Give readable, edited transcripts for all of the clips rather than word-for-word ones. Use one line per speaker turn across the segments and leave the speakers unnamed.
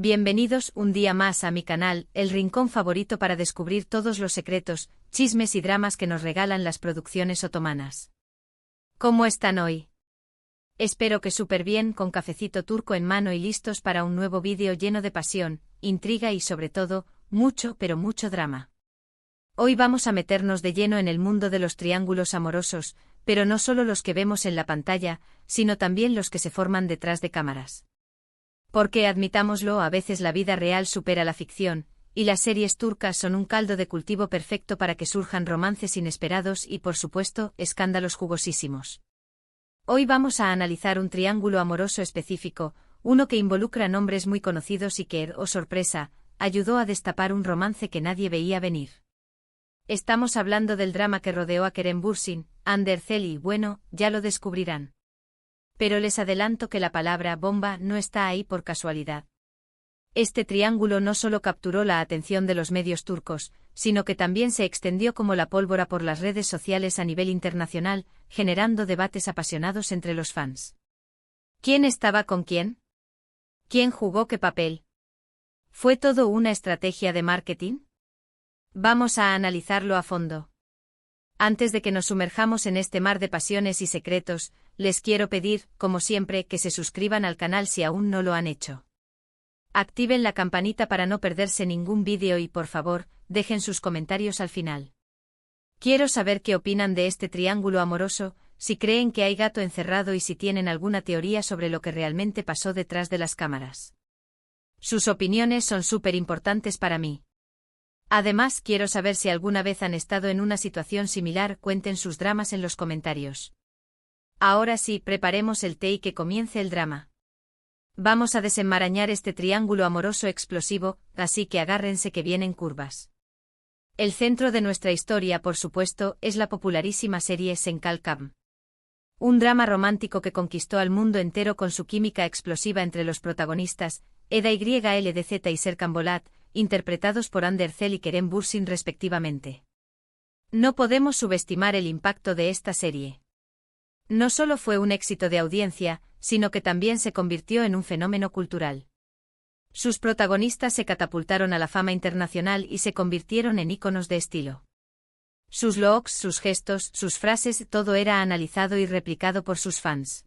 Bienvenidos un día más a mi canal, el rincón favorito para descubrir todos los secretos, chismes y dramas que nos regalan las producciones otomanas. ¿Cómo están hoy? Espero que súper bien, con cafecito turco en mano y listos para un nuevo vídeo lleno de pasión, intriga y sobre todo, mucho pero mucho drama. Hoy vamos a meternos de lleno en el mundo de los triángulos amorosos, pero no solo los que vemos en la pantalla, sino también los que se forman detrás de cámaras. Porque, admitámoslo, a veces la vida real supera la ficción, y las series turcas son un caldo de cultivo perfecto para que surjan romances inesperados y, por supuesto, escándalos jugosísimos. Hoy vamos a analizar un triángulo amoroso específico, uno que involucra nombres muy conocidos y que, oh sorpresa, ayudó a destapar un romance que nadie veía venir. Estamos hablando del drama que rodeó a Kerem Bürsin, Hande Erçel y, bueno, ya lo descubrirán. Pero les adelanto que la palabra bomba no está ahí por casualidad. Este triángulo no solo capturó la atención de los medios turcos, sino que también se extendió como la pólvora por las redes sociales a nivel internacional, generando debates apasionados entre los fans. ¿Quién estaba con quién? ¿Quién jugó qué papel? ¿Fue todo una estrategia de marketing? Vamos a analizarlo a fondo. Antes de que nos sumerjamos en este mar de pasiones y secretos, les quiero pedir, como siempre, que se suscriban al canal si aún no lo han hecho. Activen la campanita para no perderse ningún vídeo y, por favor, dejen sus comentarios al final. Quiero saber qué opinan de este triángulo amoroso, si creen que hay gato encerrado y si tienen alguna teoría sobre lo que realmente pasó detrás de las cámaras. Sus opiniones son súper importantes para mí. Además, quiero saber si alguna vez han estado en una situación similar, cuenten sus dramas en los comentarios. Ahora sí, preparemos el té y que comience el drama. Vamos a desenmarañar este triángulo amoroso explosivo, así que agárrense que vienen curvas. El centro de nuestra historia, por supuesto, es la popularísima serie Senkalkam. Un drama romántico que conquistó al mundo entero con su química explosiva entre los protagonistas, Eda YLDZ y Serkan Bolat, interpretados por Hande Erçel y Kerem Bürsin respectivamente. No podemos subestimar el impacto de esta serie. No solo fue un éxito de audiencia, sino que también se convirtió en un fenómeno cultural. Sus protagonistas se catapultaron a la fama internacional y se convirtieron en íconos de estilo. Sus looks, sus gestos, sus frases, todo era analizado y replicado por sus fans.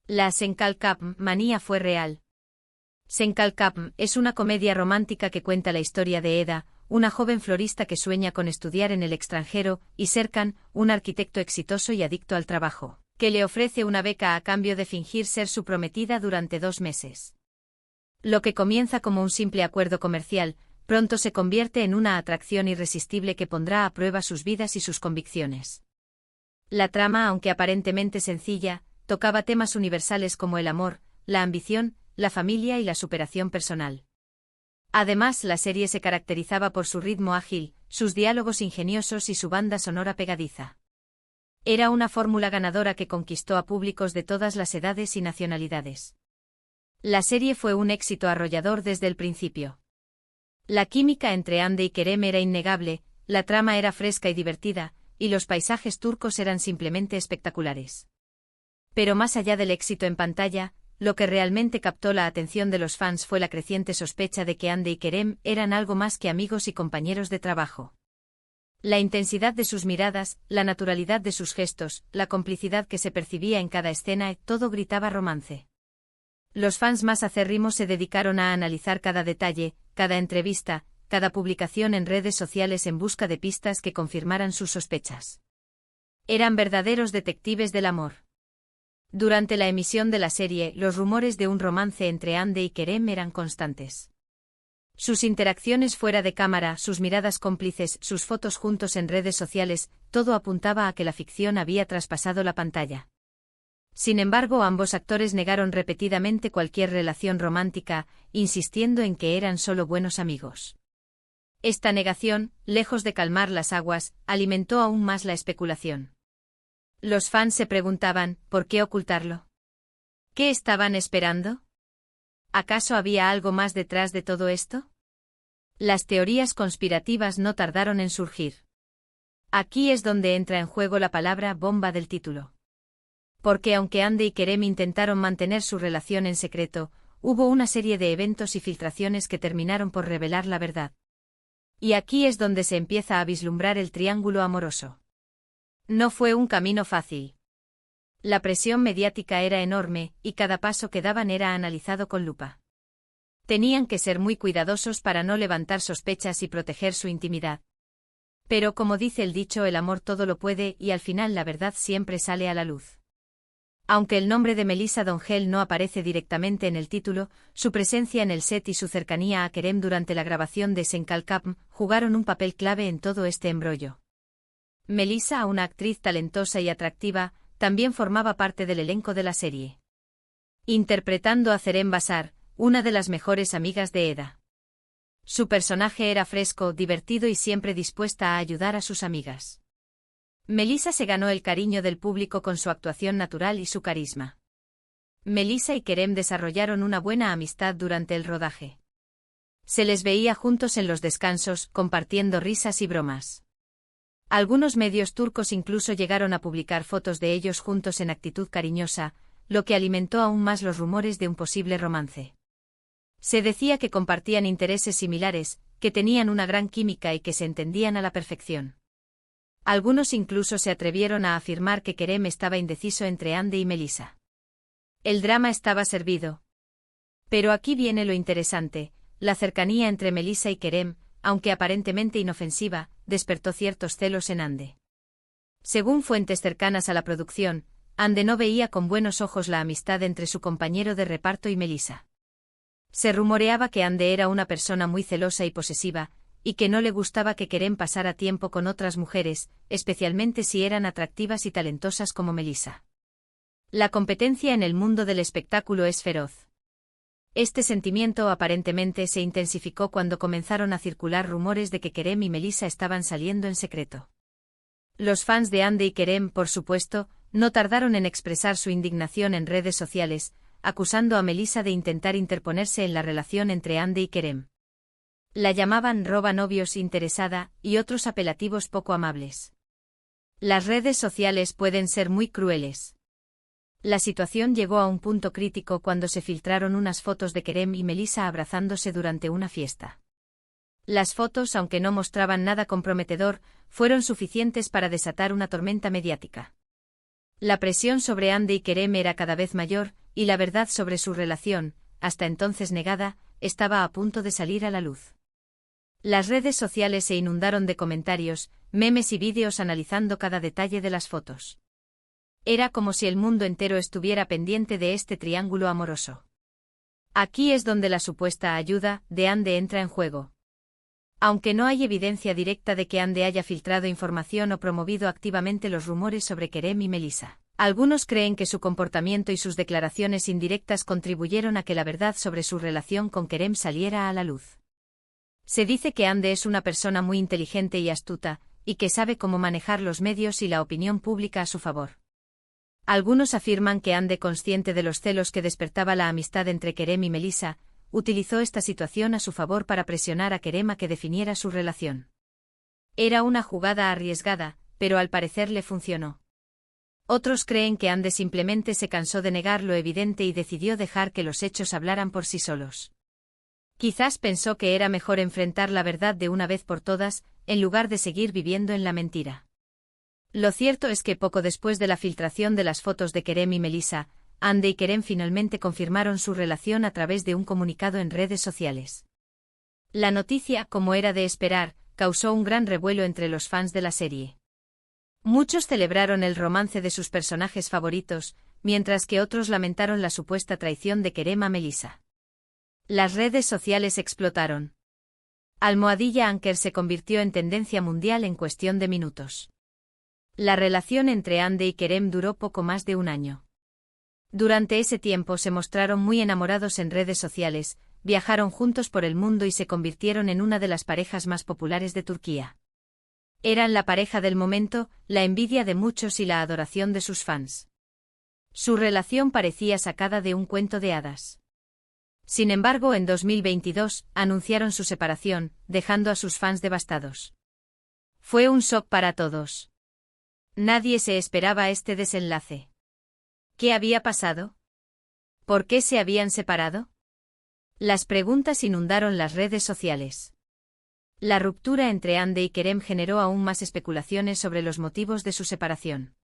La Senkalkam manía fue real. Senkalkam es una comedia romántica que cuenta la historia de Eda, una joven florista que sueña con estudiar en el extranjero, y Serkan, un arquitecto exitoso y adicto al trabajo, que le ofrece una beca a cambio de fingir ser su prometida durante 2 meses. Lo que comienza como un simple acuerdo comercial, pronto se convierte en una atracción irresistible que pondrá a prueba sus vidas y sus convicciones. La trama, aunque aparentemente sencilla, tocaba temas universales como el amor, la ambición, la familia y la superación personal. Además, la serie se caracterizaba por su ritmo ágil, sus diálogos ingeniosos y su banda sonora pegadiza. Era una fórmula ganadora que conquistó a públicos de todas las edades y nacionalidades. La serie fue un éxito arrollador desde el principio. La química entre Hande y Kerem era innegable, la trama era fresca y divertida, y los paisajes turcos eran simplemente espectaculares. Pero más allá del éxito en pantalla, lo que realmente captó la atención de los fans fue la creciente sospecha de que Hande y Kerem eran algo más que amigos y compañeros de trabajo. La intensidad de sus miradas, la naturalidad de sus gestos, la complicidad que se percibía en cada escena, todo gritaba romance. Los fans más acérrimos se dedicaron a analizar cada detalle, cada entrevista, cada publicación en redes sociales en busca de pistas que confirmaran sus sospechas. Eran verdaderos detectives del amor. Durante la emisión de la serie, los rumores de un romance entre Hande y Kerem eran constantes. Sus interacciones fuera de cámara, sus miradas cómplices, sus fotos juntos en redes sociales, todo apuntaba a que la ficción había traspasado la pantalla. Sin embargo, ambos actores negaron repetidamente cualquier relación romántica, insistiendo en que eran solo buenos amigos. Esta negación, lejos de calmar las aguas, alimentó aún más la especulación. Los fans se preguntaban, ¿por qué ocultarlo? ¿Qué estaban esperando? ¿Acaso había algo más detrás de todo esto? Las teorías conspirativas no tardaron en surgir. Aquí es donde entra en juego la palabra bomba del título. Porque aunque Hande y Kerem intentaron mantener su relación en secreto, hubo una serie de eventos y filtraciones que terminaron por revelar la verdad. Y aquí es donde se empieza a vislumbrar el triángulo amoroso. No fue un camino fácil. La presión mediática era enorme, y cada paso que daban era analizado con lupa. Tenían que ser muy cuidadosos para no levantar sospechas y proteger su intimidad. Pero como dice el dicho, el amor todo lo puede y al final la verdad siempre sale a la luz. Aunque el nombre de Melissa D'Angel no aparece directamente en el título, su presencia en el set y su cercanía a Kerem durante la grabación de Senkalkapm jugaron un papel clave en todo este embrollo. Melissa, una actriz talentosa y atractiva, también formaba parte del elenco de la serie. Interpretando a Zerem Basar, una de las mejores amigas de Eda. Su personaje era fresco, divertido y siempre dispuesta a ayudar a sus amigas. Melissa se ganó el cariño del público con su actuación natural y su carisma. Melissa y Kerem desarrollaron una buena amistad durante el rodaje. Se les veía juntos en los descansos, compartiendo risas y bromas. Algunos medios turcos incluso llegaron a publicar fotos de ellos juntos en actitud cariñosa, lo que alimentó aún más los rumores de un posible romance. Se decía que compartían intereses similares, que tenían una gran química y que se entendían a la perfección. Algunos incluso se atrevieron a afirmar que Kerem estaba indeciso entre Hande y Melissa. El drama estaba servido. Pero aquí viene lo interesante: la cercanía entre Melissa y Kerem, aunque aparentemente inofensiva, despertó ciertos celos en Hande. Según fuentes cercanas a la producción, Hande no veía con buenos ojos la amistad entre su compañero de reparto y Melissa. Se rumoreaba que Hande era una persona muy celosa y posesiva, y que no le gustaba que Kerem pasara tiempo con otras mujeres, especialmente si eran atractivas y talentosas como Melissa. La competencia en el mundo del espectáculo es feroz. Este sentimiento aparentemente se intensificó cuando comenzaron a circular rumores de que Kerem y Melissa estaban saliendo en secreto. Los fans de Hande y Kerem, por supuesto, no tardaron en expresar su indignación en redes sociales, acusando a Melissa de intentar interponerse en la relación entre Hande y Kerem. La llamaban roba novios interesada y otros apelativos poco amables. Las redes sociales pueden ser muy crueles. La situación llegó a un punto crítico cuando se filtraron unas fotos de Kerem y Melissa abrazándose durante una fiesta. Las fotos, aunque no mostraban nada comprometedor, fueron suficientes para desatar una tormenta mediática. La presión sobre Hande y Kerem era cada vez mayor, y la verdad sobre su relación, hasta entonces negada, estaba a punto de salir a la luz. Las redes sociales se inundaron de comentarios, memes y vídeos analizando cada detalle de las fotos. Era como si el mundo entero estuviera pendiente de este triángulo amoroso. Aquí es donde la supuesta ayuda de Hande entra en juego. Aunque no hay evidencia directa de que Hande haya filtrado información o promovido activamente los rumores sobre Kerem y Melissa, algunos creen que su comportamiento y sus declaraciones indirectas contribuyeron a que la verdad sobre su relación con Kerem saliera a la luz. Se dice que Hande es una persona muy inteligente y astuta, y que sabe cómo manejar los medios y la opinión pública a su favor. Algunos afirman que Hande, consciente de los celos que despertaba la amistad entre Kerem y Melissa, utilizó esta situación a su favor para presionar a Kerem a que definiera su relación. Era una jugada arriesgada, pero al parecer le funcionó. Otros creen que Hande simplemente se cansó de negar lo evidente y decidió dejar que los hechos hablaran por sí solos. Quizás pensó que era mejor enfrentar la verdad de una vez por todas, en lugar de seguir viviendo en la mentira. Lo cierto es que poco después de la filtración de las fotos de Kerem y Melissa, Hande y Kerem finalmente confirmaron su relación a través de un comunicado en redes sociales. La noticia, como era de esperar, causó un gran revuelo entre los fans de la serie. Muchos celebraron el romance de sus personajes favoritos, mientras que otros lamentaron la supuesta traición de Kerem a Melissa. Las redes sociales explotaron. Almohadilla Anker se convirtió en tendencia mundial en cuestión de minutos. La relación entre Hande y Kerem duró poco más de un año. Durante ese tiempo se mostraron muy enamorados en redes sociales, viajaron juntos por el mundo y se convirtieron en una de las parejas más populares de Turquía. Eran la pareja del momento, la envidia de muchos y la adoración de sus fans. Su relación parecía sacada de un cuento de hadas. Sin embargo, en 2022, anunciaron su separación, dejando a sus fans devastados. Fue un shock para todos. Nadie se esperaba este desenlace. ¿Qué había pasado? ¿Por qué se habían separado? Las preguntas inundaron las redes sociales. La ruptura entre Hande y Kerem generó aún más especulaciones sobre los motivos de su separación.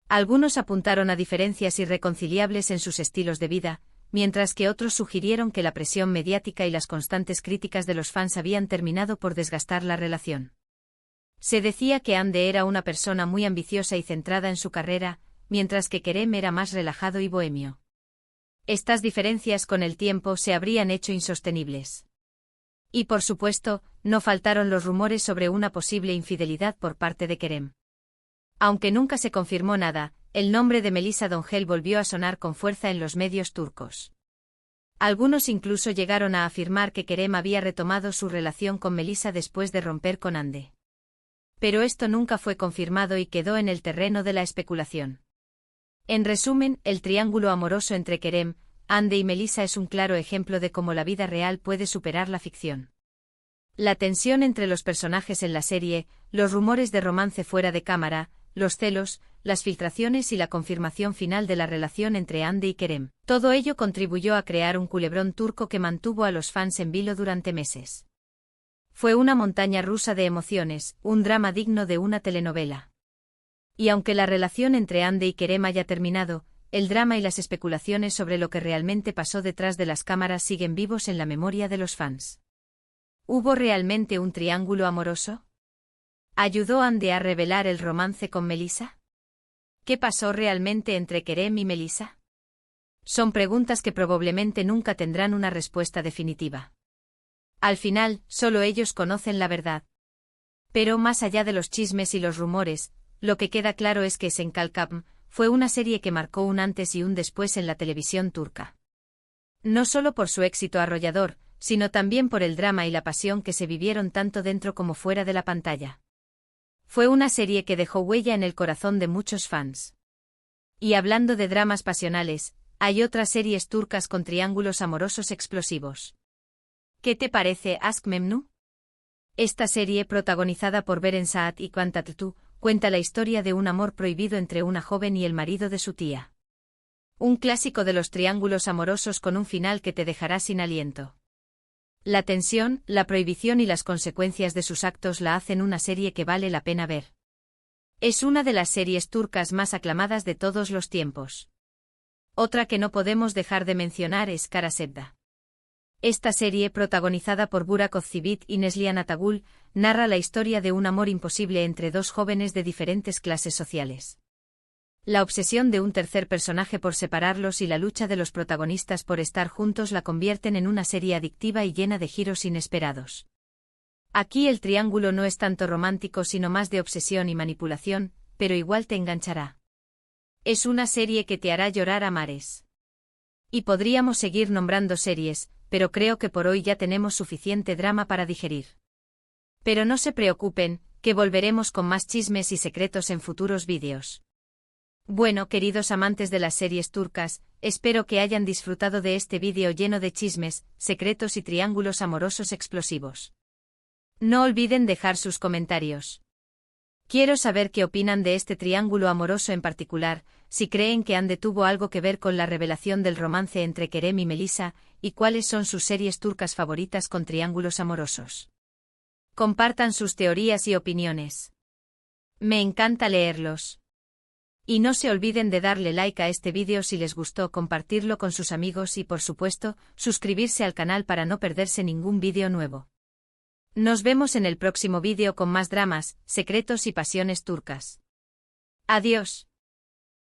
Algunos apuntaron a diferencias irreconciliables en sus estilos de vida, mientras que otros sugirieron que la presión mediática y las constantes críticas de los fans habían terminado por desgastar la relación. Se decía que Hande era una persona muy ambiciosa y centrada en su carrera, mientras que Kerem era más relajado y bohemio. Estas diferencias con el tiempo se habrían hecho insostenibles. Y por supuesto, no faltaron los rumores sobre una posible infidelidad por parte de Kerem. Aunque nunca se confirmó nada, el nombre de Melisa Dongel volvió a sonar con fuerza en los medios turcos. Algunos incluso llegaron a afirmar que Kerem había retomado su relación con Melisa después de romper con Hande. Pero esto nunca fue confirmado y quedó en el terreno de la especulación. En resumen, el triángulo amoroso entre Kerem, Hande y Melisa es un claro ejemplo de cómo la vida real puede superar la ficción. La tensión entre los personajes en la serie, los rumores de romance fuera de cámara, los celos, las filtraciones y la confirmación final de la relación entre Hande y Kerem. Todo ello contribuyó a crear un culebrón turco que mantuvo a los fans en vilo durante meses. Fue una montaña rusa de emociones, un drama digno de una telenovela. Y aunque la relación entre Hande y Kerem haya terminado, el drama y las especulaciones sobre lo que realmente pasó detrás de las cámaras siguen vivos en la memoria de los fans. ¿Hubo realmente un triángulo amoroso? ¿Ayudó Hande a revelar el romance con Melisa? ¿Qué pasó realmente entre Kerem y Melisa? Son preguntas que probablemente nunca tendrán una respuesta definitiva. Al final, solo ellos conocen la verdad. Pero más allá de los chismes y los rumores, lo que queda claro es que Senkalkam fue una serie que marcó un antes y un después en la televisión turca. No solo por su éxito arrollador, sino también por el drama y la pasión que se vivieron tanto dentro como fuera de la pantalla. Fue una serie que dejó huella en el corazón de muchos fans. Y hablando de dramas pasionales, hay otras series turcas con triángulos amorosos explosivos. ¿Qué te parece Aşk Memnu? Esta serie, protagonizada por Beren Saat y Kaan Tatlıtuğ, cuenta la historia de un amor prohibido entre una joven y el marido de su tía. Un clásico de los triángulos amorosos con un final que te dejará sin aliento. La tensión, la prohibición y las consecuencias de sus actos la hacen una serie que vale la pena ver. Es una de las series turcas más aclamadas de todos los tiempos. Otra que no podemos dejar de mencionar es Kara Sevda. Esta serie, protagonizada por Burak Özçivit y Neslihan Atagül, narra la historia de un amor imposible entre dos jóvenes de diferentes clases sociales. La obsesión de un tercer personaje por separarlos y la lucha de los protagonistas por estar juntos la convierten en una serie adictiva y llena de giros inesperados. Aquí el triángulo no es tanto romántico sino más de obsesión y manipulación, pero igual te enganchará. Es una serie que te hará llorar a mares. Y podríamos seguir nombrando series, pero creo que por hoy ya tenemos suficiente drama para digerir. Pero no se preocupen, que volveremos con más chismes y secretos en futuros vídeos. Bueno, queridos amantes de las series turcas, espero que hayan disfrutado de este vídeo lleno de chismes, secretos y triángulos amorosos explosivos. No olviden dejar sus comentarios. Quiero saber qué opinan de este triángulo amoroso en particular, si creen que Hande tuvo algo que ver con la revelación del romance entre Kerem y Melisa, y cuáles son sus series turcas favoritas con triángulos amorosos. Compartan sus teorías y opiniones. Me encanta leerlos. Y no se olviden de darle like a este vídeo si les gustó, compartirlo con sus amigos y por supuesto, suscribirse al canal para no perderse ningún vídeo nuevo. Nos vemos en el próximo vídeo con más dramas, secretos y pasiones turcas. Adiós.